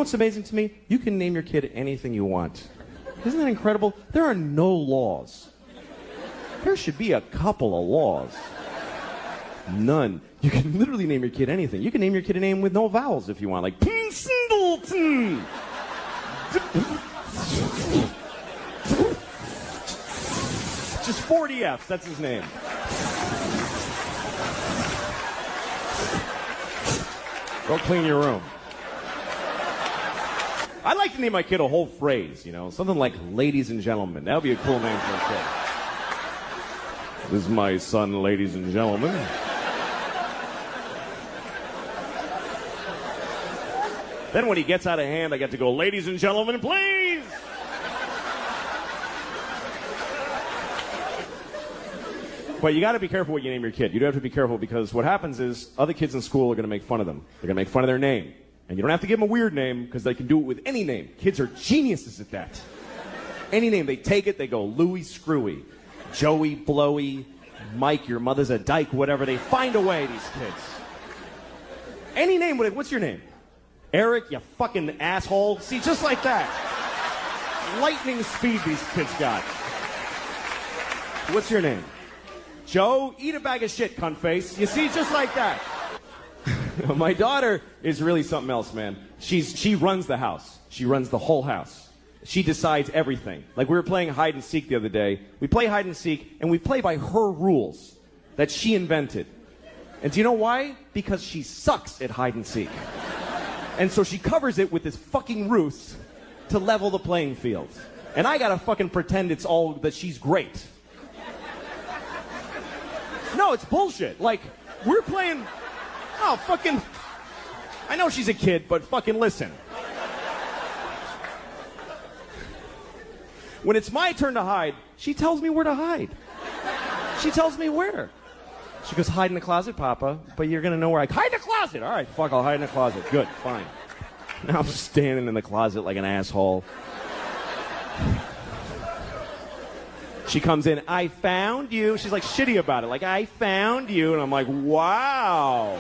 what's amazing to me? You can name your kid anything you want. Isn't that incredible? There are no laws. There should be a couple of laws. None. You can literally name your kid anything. You can name your kid a name with no vowels if you want, like Singleton. Just 40 F's, that's his name. Go clean your room. I'd like to name my kid a whole phrase, something like ladies and gentlemen. That would be a cool name for a kid. This is my son, ladies and gentlemen. Then when he gets out of hand, I get to go, ladies and gentlemen, please! But you got to be careful what you name your kid. You do have to be careful because what happens is other kids in school are going to make fun of them. They're going to make fun of their name. And you don't have to give them a weird name because they can do it with any name. Kids are geniuses at that. Any name. They take it, they go Louie Screwy, Joey Blowy, Mike, your mother's a dyke, whatever. They find a way, these kids. Any name. What's your name? Eric, you fucking asshole. See, just like that. Lightning speed these kids got. What's your name? Joe, eat a bag of shit, cunt face. You see, just like that. My daughter is really something else, man. She runs the house. She runs the whole house. She decides everything. Like we were playing hide and seek the other day. We play hide and seek, and we play by her rules that she invented. And do you know why? Because she sucks at hide and seek. And so she covers it with this fucking ruse to level the playing field. And I gotta fucking pretend it's all that she's great. No, it's bullshit. Like, we're playing... Oh, fucking... I know she's a kid, but fucking listen. When it's my turn to hide, she tells me where to hide. She tells me where. She goes, hide in the closet, Papa, but you're gonna know where hide in the closet! All right, fuck, I'll hide in the closet. Good, fine. Now I'm standing in the closet like an asshole. She comes in, I found you. She's like shitty about it, like, I found you. And I'm like, wow.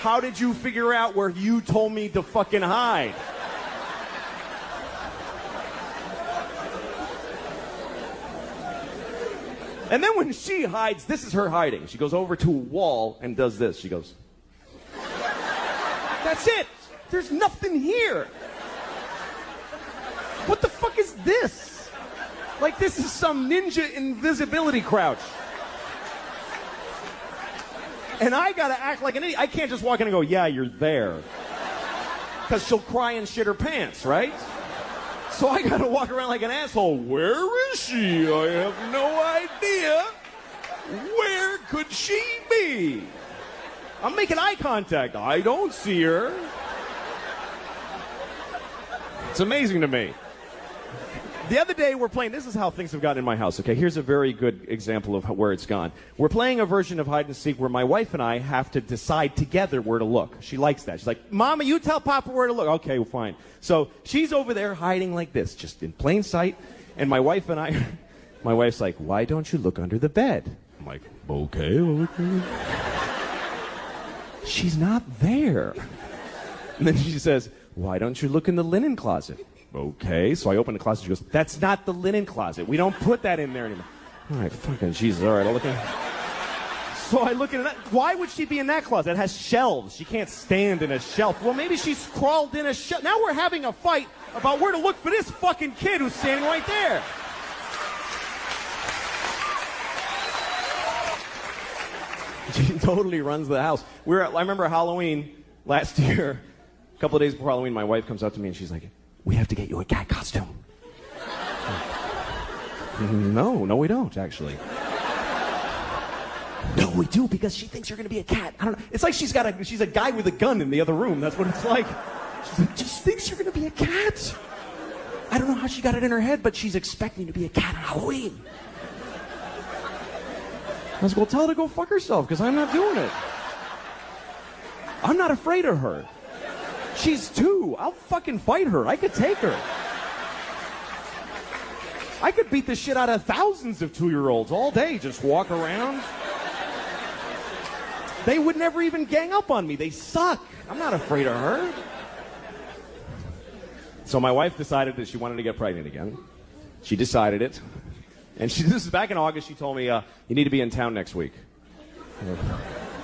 How did you figure out where you told me to fucking hide? And then when she hides, this is her hiding. She goes over to a wall and does this. She goes, that's it. There's nothing here. What the fuck is this? Like this is some ninja invisibility crouch. And I gotta act like an idiot. I can't just walk in and go, yeah, you're there. Because she'll cry and shit her pants, right? So I gotta walk around like an asshole. Where is she? I have no idea. Where could she be? I'm making eye contact. I don't see her. It's amazing to me. The other day we're playing, this is how things have gotten in my house, okay? Here's a very good example of where it's gone. We're playing a version of hide and seek where my wife and I have to decide together where to look. She likes that. She's like, Mama, you tell Papa where to look. Okay, well, fine. So she's over there hiding like this, just in plain sight. And my wife and I, my wife's like, why don't you look under the bed? I'm like, okay. She's not there. And then she says, why don't you look in the linen closet? Okay, so I open the closet. She goes, that's not the linen closet. We don't put that in there anymore. All right, fucking Jesus. All right, I'll look in. So I look in that. Why would she be in that closet? It has shelves. She can't stand in a shelf. Well, maybe she's crawled in a shelf. Now we're having a fight about where to look for this fucking kid who's standing right there. She totally runs the house. I remember Halloween last year. A couple of days before Halloween, my wife comes up to me and she's like, we have to get you a cat costume. No, we don't, actually. No, we do, because she thinks you're going to be a cat. I don't know. It's like she's a guy with a gun in the other room. That's what it's like. She's like, just thinks you're going to be a cat. I don't know how she got it in her head, but she's expecting to be a cat on Halloween. I was like, well, tell her to go fuck herself, because I'm not doing it. I'm not afraid of her. She's 2. I'll fucking fight her. I could take her. I could beat the shit out of thousands of 2-year-olds all day. Just walk around. They would never even gang up on me. They suck. I'm not afraid of her. So my wife decided that she wanted to get pregnant again. She decided it. And this is back in August. She told me, you need to be in town next week.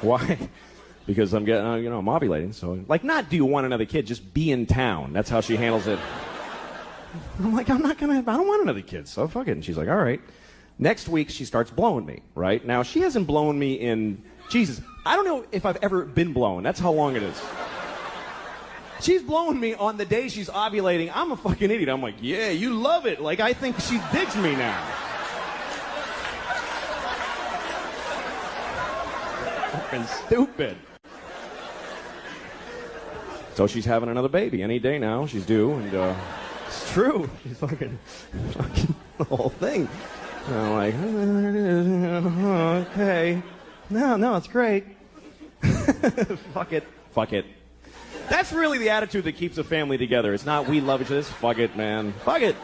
Why? Because I'm getting, I'm ovulating. So, like, not do you want another kid, just be in town. That's how she handles it. I'm like, I don't want another kid, so fuck it. And she's like, all right. Next week, she starts blowing me, right? Now, she hasn't blown me in, Jesus, I don't know if I've ever been blown. That's how long it is. She's blowing me on the day she's ovulating. I'm a fucking idiot. I'm like, yeah, you love it. Like, I think she digs me now. Fucking stupid. So she's having another baby any day now. She's due, and it's true. She's fucking the whole thing. And I'm like, there it is. Okay. No, it's great. Fuck it. That's really the attitude that keeps a family together. It's not we love each other. It's fuck it, man. Fuck it.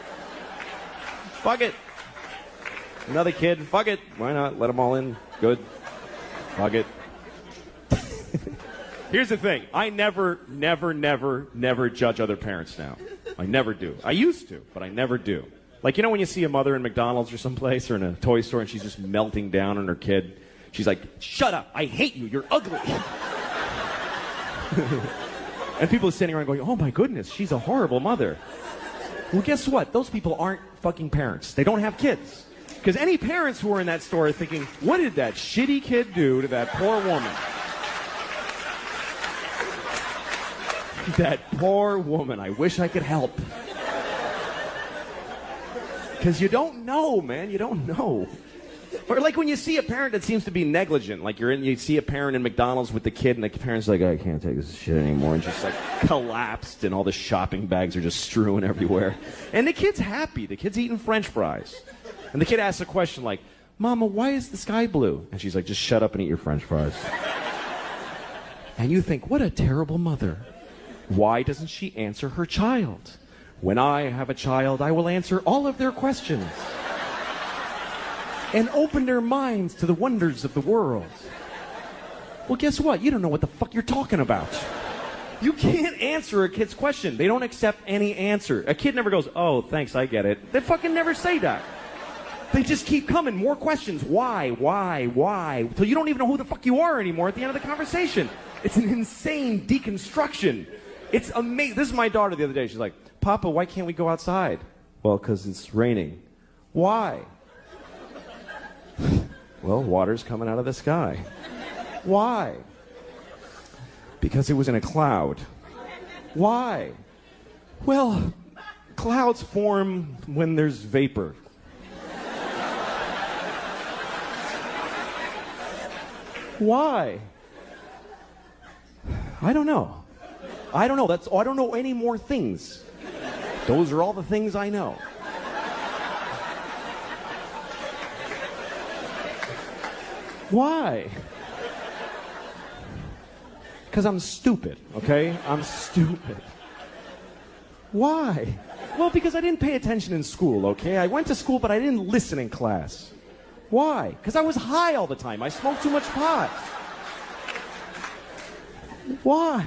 Another kid. Fuck it. Why not? Let them all in. Good. Fuck it. Here's the thing. I never judge other parents now. I never do. I used to, but I never do. Like, when you see a mother in McDonald's or someplace or in a toy store and she's just melting down on her kid, she's like, shut up. I hate you. You're ugly. And people are sitting around going, oh my goodness, she's a horrible mother. Well, guess what? Those people aren't fucking parents. They don't have kids. Because any parents who are in that store are thinking, what did that shitty kid do to that poor woman? That poor woman. I wish I could help. Because you don't know, man. You don't know. Or like when you see a parent that seems to be negligent, like you see a parent in McDonald's with the kid, and the parent's like, I can't take this shit anymore, and just like collapsed, and all the shopping bags are just strewn everywhere. And the kid's happy. The kid's eating French fries. And the kid asks a question like, Mama, why is the sky blue? And she's like, just shut up and eat your French fries. And you think, what a terrible mother. Why doesn't she answer her child? When I have a child, I will answer all of their questions and open their minds to the wonders of the world. Well, guess what? You don't know what the fuck you're talking about. You can't answer a kid's question. They don't accept any answer. A kid never goes, oh, thanks, I get it. They fucking never say that. They just keep coming. More questions. Why? Until you don't even know who the fuck you are anymore at the end of the conversation. It's an insane deconstruction. It's amazing. This is my daughter the other day. She's like, Papa, why can't we go outside? Well, because it's raining. Why? Well, water's coming out of the sky. Why? Because it was in a cloud. Why? Well, clouds form when there's vapor. Why? I don't know. I don't know any more things. Those are all the things I know. Why? Because I'm stupid, okay? I'm stupid. Why? Well, because I didn't pay attention in school, okay? I went to school, but I didn't listen in class. Why? Because I was high all the time. I smoked too much pot. Why?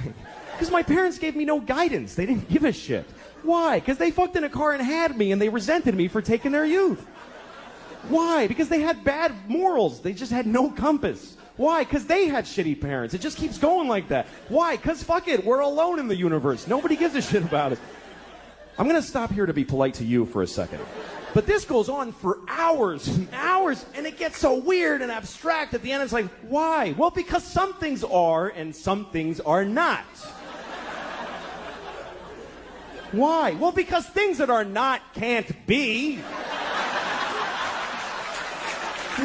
Because my parents gave me no guidance. They didn't give a shit. Why? Because they fucked in a car and had me, and they resented me for taking their youth. Why? Because they had bad morals. They just had no compass. Why? Because they had shitty parents. It just keeps going like that. Why? Because fuck it. We're alone in the universe. Nobody gives a shit about us. I'm going to stop here to be polite to you for a second. But this goes on for hours and hours, and it gets so weird and abstract at the end. It's like, why? Well, because some things are and some things are not. Why? Well, because things that are not can't be.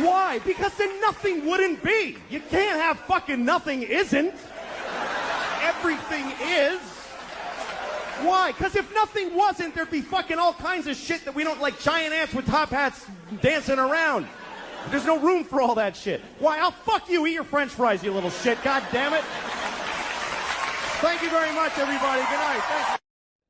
Why? Because then nothing wouldn't be. You can't have fucking nothing isn't. Everything is. Why? Because if nothing wasn't, there'd be fucking all kinds of shit that we don't like, giant ants with top hats dancing around. There's no room for all that shit. Why? I'll fuck you. Eat your French fries, you little shit. God damn it. Thank you very much, everybody. Good night. Thank you.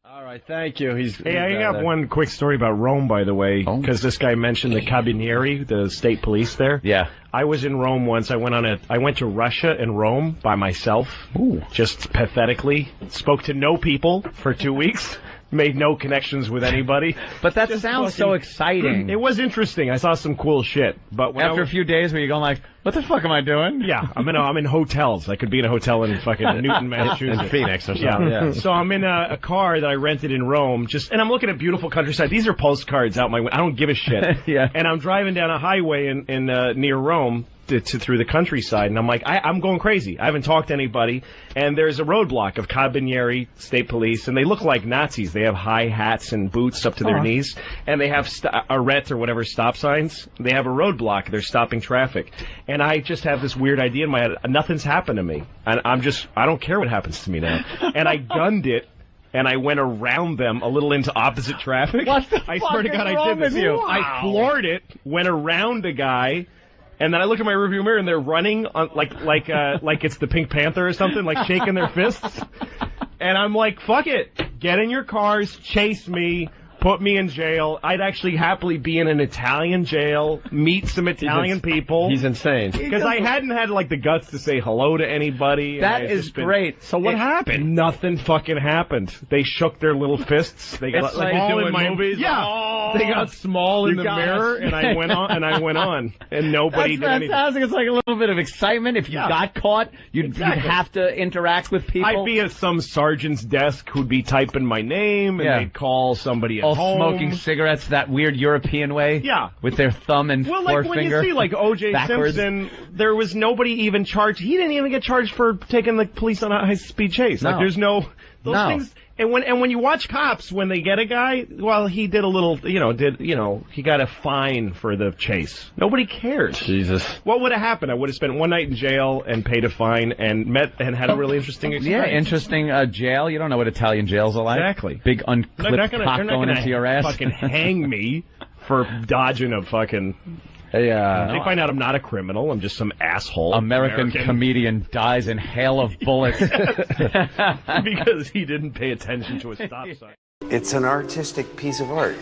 All right, thank you. Hey, I have one quick story about Rome, by the way, because this guy mentioned the Carabinieri, the state police there. Yeah. I was in Rome once. I went to Russia and Rome by myself. Ooh. Just pathetically. Spoke to no people for 2 weeks. made no connections with anybody. But that Just sounds so exciting. It was interesting. I saw some cool shit. But when After a few days, were you going like, what the fuck am I doing? Yeah, I'm in hotels. I could be in a hotel in fucking Newton, Massachusetts. In Phoenix or something. Yeah. So I'm in a car that I rented in Rome, and I'm looking at beautiful countryside. These are postcards out my window. I don't give a shit. Yeah. And I'm driving down a highway in near Rome through the countryside, and I'm like, I'm going crazy. I haven't talked to anybody, and there's a roadblock of Carabinieri State Police, and they look like Nazis. They have high hats and boots up to their knees, and they have arrêt or whatever stop signs. They have a roadblock. They're stopping traffic, and I just have this weird idea in my head. Nothing's happened to me, and I don't care what happens to me now. And I gunned it. And I went around them a little into opposite traffic. What the I fuck swear to is God, I wrong did this. with you? I floored it, went around a guy, and then I look at my rearview mirror, and they're running on, like it's the Pink Panther or something, like shaking their fists. And I'm like, fuck it, get in your cars, chase me. Put me in jail. I'd actually happily be in an Italian jail, meet some Italian people. He's insane. Because I hadn't had, like, the guts to say hello to anybody. That is great. So what happened? Nothing fucking happened. They shook their little fists. They got small in my movies. Yeah. They got small in the mirror, and I went on. And nobody did anything. That's fantastic. It's like a little bit of excitement. If you got caught, you'd have to interact with people. I'd be at some sergeant's desk who'd be typing my name, and they'd call somebody at home. Smoking cigarettes that weird European way. Yeah. With their thumb and forefinger. Well, like when you see, like, O.J. backwards. Simpson, there was nobody even charged. He didn't even get charged for taking the police on a high-speed chase. No. Like, there's those things. And when you watch cops, when they get a guy, well, he did a little, he got a fine for the chase. Nobody cares. Jesus. What would have happened? I would have spent one night in jail and paid a fine and had a really interesting experience. Yeah, interesting jail. You don't know what Italian jails are like. Exactly. Big unclipped cock going into your ass. Fucking hang me for dodging a fucking... They find out I'm not a criminal. I'm just some asshole. American comedian dies in hail of bullets. Because he didn't pay attention to a stop sign. It's an artistic piece of art.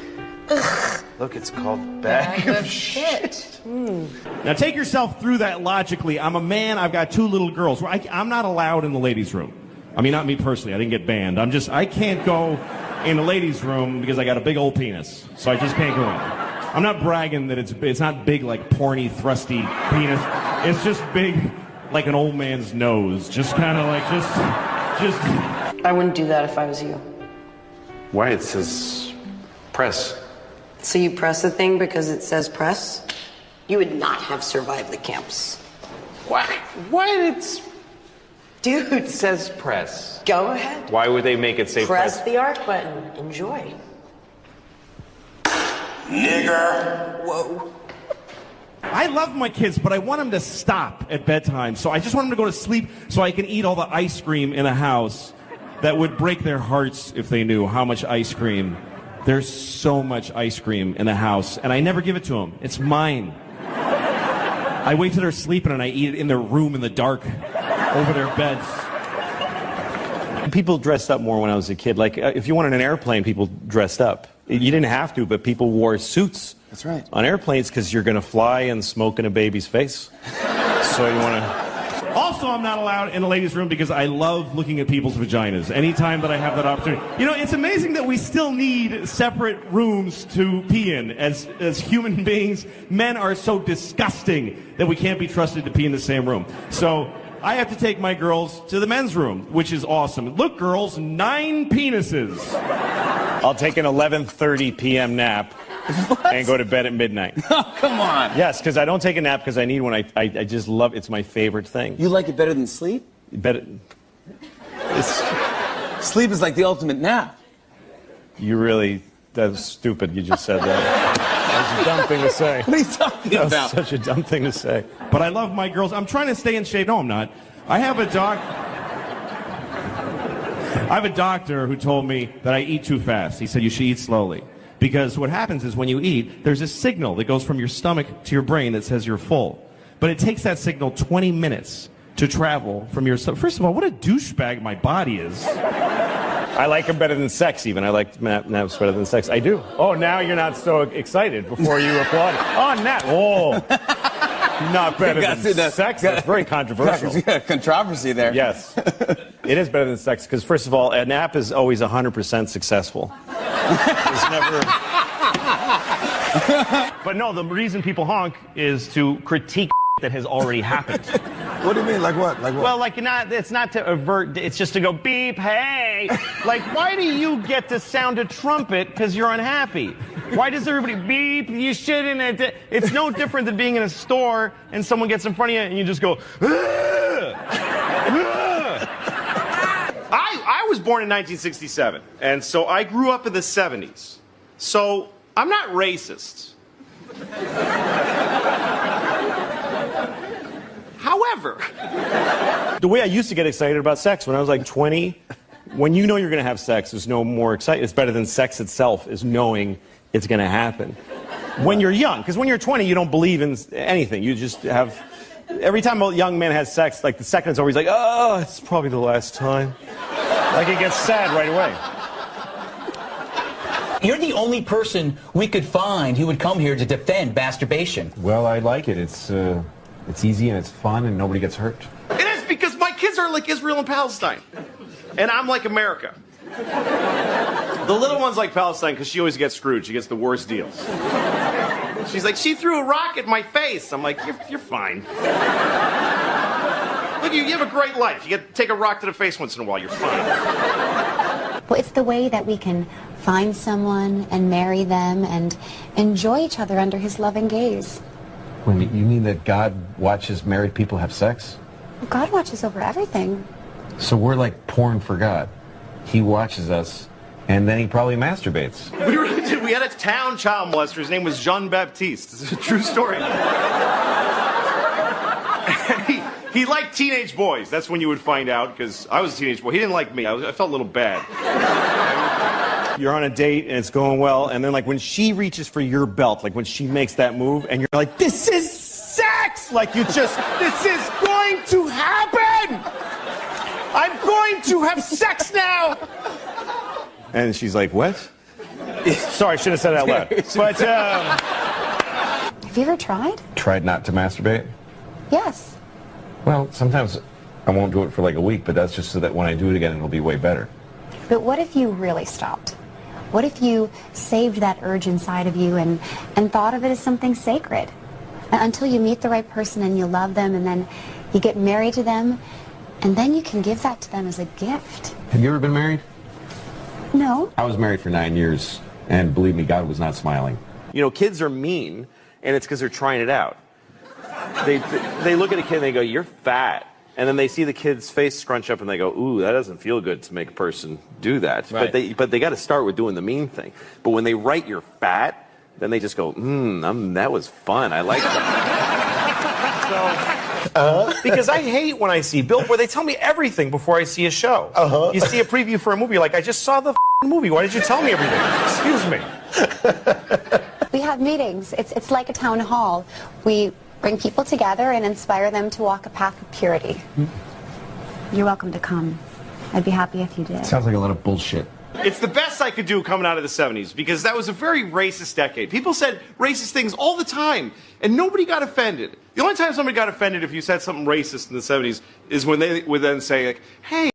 Look, it's called Bag of Shit. Now take yourself through that logically. I'm a man. I've got 2 little girls. I'm not allowed in the ladies' room. I mean, not me personally. I didn't get banned. I can't go in the ladies' room because I got a big old penis. So I just can't go in. I'm not bragging that it's not big like porny, thrusty penis. It's just big like an old man's nose. Just kind of like, just... I wouldn't do that if I was you. Why? It says press. So you press the thing because it says press? You would not have survived the camps. What? What? Dude. It says press. Go ahead. Why would they make it say press? Press the arc button. Enjoy. Nigger. Whoa. I love my kids, but I want them to stop at bedtime. So I just want them to go to sleep so I can eat all the ice cream in a house that would break their hearts if they knew how much ice cream. There's so much ice cream in the house, and I never give it to them. It's mine. I wait till they're sleeping, and I eat it in their room in the dark over their beds. People dressed up more when I was a kid. Like, if you went on an airplane, people dressed up. You didn't have to, but people wore suits. That's right. On airplanes because you're going to fly and smoke in a baby's face. So you want to... Also, I'm not allowed in the ladies' room because I love looking at people's vaginas anytime that I have that opportunity. You know, it's amazing that we still need separate rooms to pee in. As human beings, men are so disgusting that we can't be trusted to pee in the same room. So I have to take my girls to the men's room, which is awesome. Look, girls, 9 penises. I'll take an 11:30 p.m. nap and go to bed at midnight. Oh, come on. Yes, because I don't take a nap because I need one. I just love it's my favorite thing. You like it better than sleep? Sleep is like the ultimate nap. You really... That's stupid you just said that. That was a dumb thing to say. What are you talking That was about? such a dumb thing to say. But I love my girls. I'm trying to stay in shape. No, I'm not. I have a doctor who told me that I eat too fast. He said you should eat slowly. Because what happens is when you eat, there's a signal that goes from your stomach to your brain that says you're full. But it takes that signal 20 minutes to travel from your... First of all, what a douchebag my body is. I like them better than sex, even. I like naps better than sex. I do. Oh, now you're not so excited before you applaud. Oh, nap. Oh. not better than sex. That's very controversial. Controversy there. Yes. It is better than sex because, first of all, an app is always 100% successful. It's never... But no, the reason people honk is to critique that has already happened. What do you mean? Like what? Like what? Well, like it's not to avert, it's just to go beep, hey. Like, why do you get to sound a trumpet because you're unhappy? Why does everybody beep? You shouldn't. It's no different than being in a store and someone gets in front of you and you just go, I was born in 1967, and so I grew up in the 70s. So I'm not racist. However, the way I used to get excited about sex when I was like 20, when you know you're going to have sex, there's no more excitement. It's better than sex itself, is knowing it's going to happen. When you're young, because when you're 20, you don't believe in anything. You just have, every time a young man has sex, like the second it's over, he's like, oh, it's probably the last time. Like it gets sad right away. You're the only person we could find who would come here to defend masturbation. Well, I like it. It's easy and it's fun and nobody gets hurt. It is because my kids are like Israel and Palestine. And I'm like America. The little one's like Palestine because she always gets screwed. She gets the worst deals. She's like, she threw a rock at my face. I'm like, you're fine. Look, you have a great life. You get to take a rock to the face once in a while. You're fine. Well, it's the way that we can find someone and marry them and enjoy each other under his loving gaze. When you mean that God watches married people have sex? God watches over everything. So we're like porn for God. He watches us, and then he probably masturbates. We had a town child molester. His name was Jean Baptiste. This is a true story. He liked teenage boys. That's when you would find out, because I was a teenage boy. He didn't like me. I felt a little bad. You're on a date and it's going well, and then like when she reaches for your belt, like when she makes that move, and you're like, this is sex! Like you just, this is going to happen! I'm going to have sex now! And she's like, what? Sorry, I should have said that out loud. But, Have you ever tried? Tried not to masturbate? Yes. Well, sometimes I won't do it for like a week, but that's just so that when I do it again, it'll be way better. But what if you really stopped? What if you saved that urge inside of you and thought of it as something sacred? Until you meet the right person and you love them and then you get married to them, and then you can give that to them as a gift. Have you ever been married? No. I was married for 9 years, and believe me, God was not smiling. You know, kids are mean, and it's because they're trying it out. They look at a kid and they go, you're fat. And then they see the kid's face scrunch up and they go, ooh, that doesn't feel good to make a person do that. Right. But they got to start with doing the mean thing. But when they write you're fat, then they just go, that was fun. I like that. Because I hate when I see billboards. They tell me everything before I see a show. You see a preview for a movie, you're like, I just saw the movie. Why did you tell me everything? Excuse me. We have meetings. It's like a town hall. We bring people together and inspire them to walk a path of purity. You're welcome to come. I'd be happy if you did. Sounds like a lot of bullshit. It's the best I could do coming out of the 70s, because that was a very racist decade. People said racist things all the time, and nobody got offended. The only time somebody got offended if you said something racist in the 70s is when they would then say, like, hey,